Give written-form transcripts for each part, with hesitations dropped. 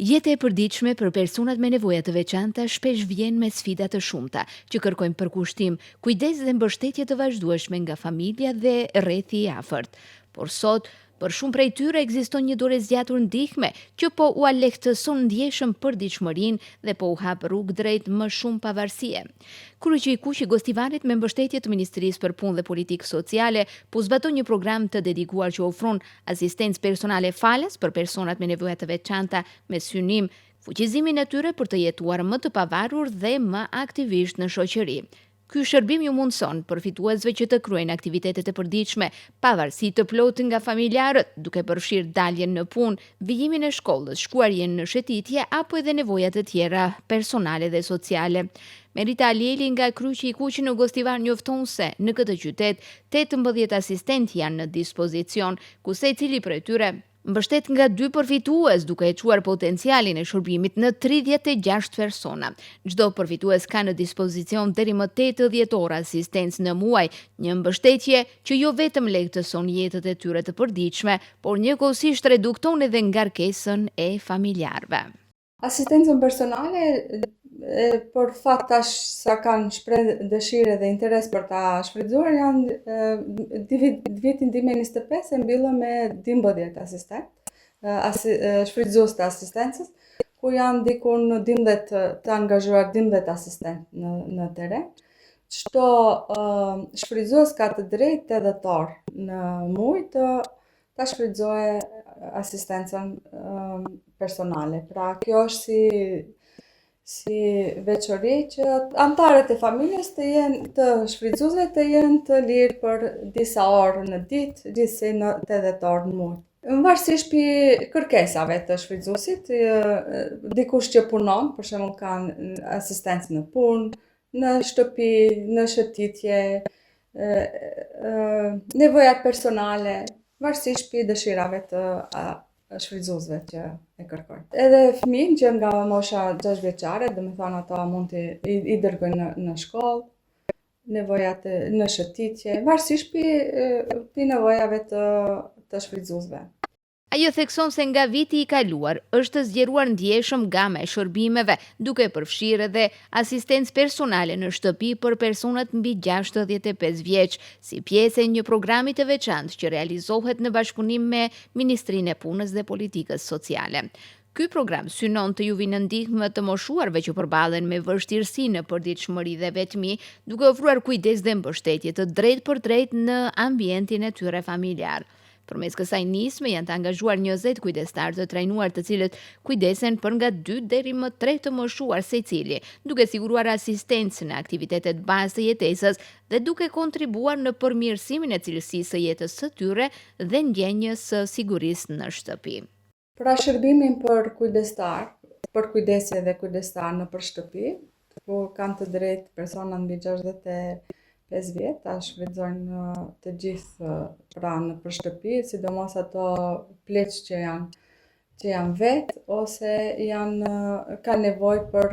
Jeta e përditshme për personat me nevoja të veçanta shpesh vjen me sfida të shumta, që kërkojnë përkushtim, kujdes dhe mbështetje të vazhdueshme nga familja dhe rrethi i afërt. Por sot, për shumë prej tyre ekziston një dorë e zgjatur ndihme që po u lehtëson ndjeshëm përditshmërinë dhe po u hap rrugë drejt më shumë pavarësie. Kryqi i Kuq i Gostivarit me mbështetje të Ministrisë për Punë dhe Politikë Sociale po zbaton një program të dedikuar që ofron asistencë personale falas për personat me nevoja të veçanta me synim fuqizimin e tyre për të jetuar më të pavarur dhe më aktivisht në shoqëri. Ky shërbim ju mundson përfituesve që të kryejnë aktivitetet e përditshme, pavarësi të plotë nga familjarët, duke përfshirë daljen në punë, vijimin e shkollës, shkuarjen në shëtitje apo edhe nevojat të tjera personale dhe sociale. Merita Alieli nga Kryqi i Kuq në Gostivar njofton se në këtë qytet 18 asistentë janë në dispozicion, ku secili prej tyre mbështet nga 2 përfitues duke e quar potencialin e shërbimit në 36 persona. Çdo përfitues ka në dispozicion deri më 80 orë asistencë në muaj, një mbështetje që jo vetëm lehtëson jetët e tyre të përditshme, por njëkohësisht redukton edhe ngarkesën e familjarëve. Asistencën personale, për fat tash sa kanë shpreh dëshirë dhe interes për ta shfrytzuar, janë vitin 2025 e mbyllëm me 12 asistent, shfrytzues të asistencës, ku janë diku në 12 të angazhuar 12 asistent në teren. Çdo shfrytzues ka të drejtë 8 orë në muaj ta shfrytëzojë asistencën personale. Pra kjo është si veçori që antarët e familjes të shfrytëzuesve të jenë të lirë për disa orë në ditë, gjithsesi në 80 orë në muaj. Varësisht për kërkesave të shfrytëzuesit, dikush që punon, për shembull kanë asistencë në punë, në shtëpi, në shëtitje, nevojat personale, varësisht për dëshirave të shfrytëzuesve që e kërkojnë. Edhe fëmijë që nga mosha 6 vjeçare, domethënë ata mund i dërgojnë në shkollë, nevojat në shëtitje, varësisht për nevojave të shfrytëzuesve. Ajo thekson se nga viti i kaluar është zgjeruar ndjeshëm gama e shërbimeve, duke përfshirë edhe asistencë personale në shtëpi për personat mbi 65 vjeç, si pjesë e një programi të veçantë që realizohet në bashkëpunim me Ministrinë e Punës dhe Politikës Sociale. Ky program synon të ju vinë ndihmë të moshuarve që përballen me vështirësi në përditshmëri dhe vetmi, duke ofruar kujdes dhe mbështetje të drejtë për drejtë në ambientin e tyre familjar. Përmes kësaj nisme janë të angazhuar 20 kujdestar të trajnuar të cilët kujdesen për nga 2 deri më 3 të moshuar secili, duke siguruar asistencë në aktivitetet bazë të jetesës dhe duke kontribuar në përmirësimin e cilësisë së jetës së tyre dhe ndjenjës së sigurisë në shtëpi. Pra shërbimin për kujdestar, për kujdesje dhe kujdestar në për shtëpi, ku kanë të drejtë persona mbi 65 vjet, ta shfrytëzojnë të gjithë pra në për shtëpi, sidomos ato pleq që janë vetë ose ka nevojë për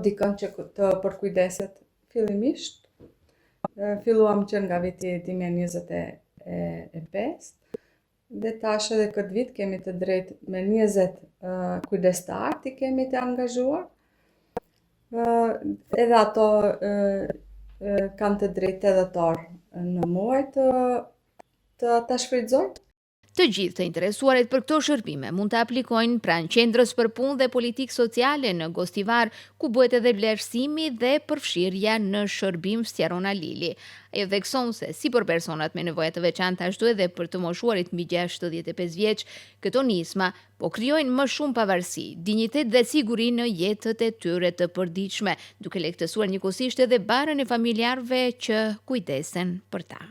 dikën që të përkujdeset fillimisht. Filluam që nga viti 2025 dhe tash edhe këtë vit kemi të drejtë me 20 kujdestar ti kemi të angazhuar. Edhe ato kanë të drejtë 80 orë në muaj të shfrytëzojnë. Të gjithë të interesuarit për këto shërbime mund të aplikojnë pranë Qendrës për Punë dhe Politikë Sociale në Gostivar, ku bëhet edhe vlerësimi dhe përfshirja në shërbim Stjarona Lili. Ajo thekson se si për personat me nevoja të veçanta ashtu edhe për të moshuarit mbi 65 vjeç, këto nisma po krijojnë më shumë pavarësi, dinjitet dhe siguri në jetët e tyre të përditshme, duke lehtësuar njëkohësisht edhe barën e familjarëve që kujdesen për ta.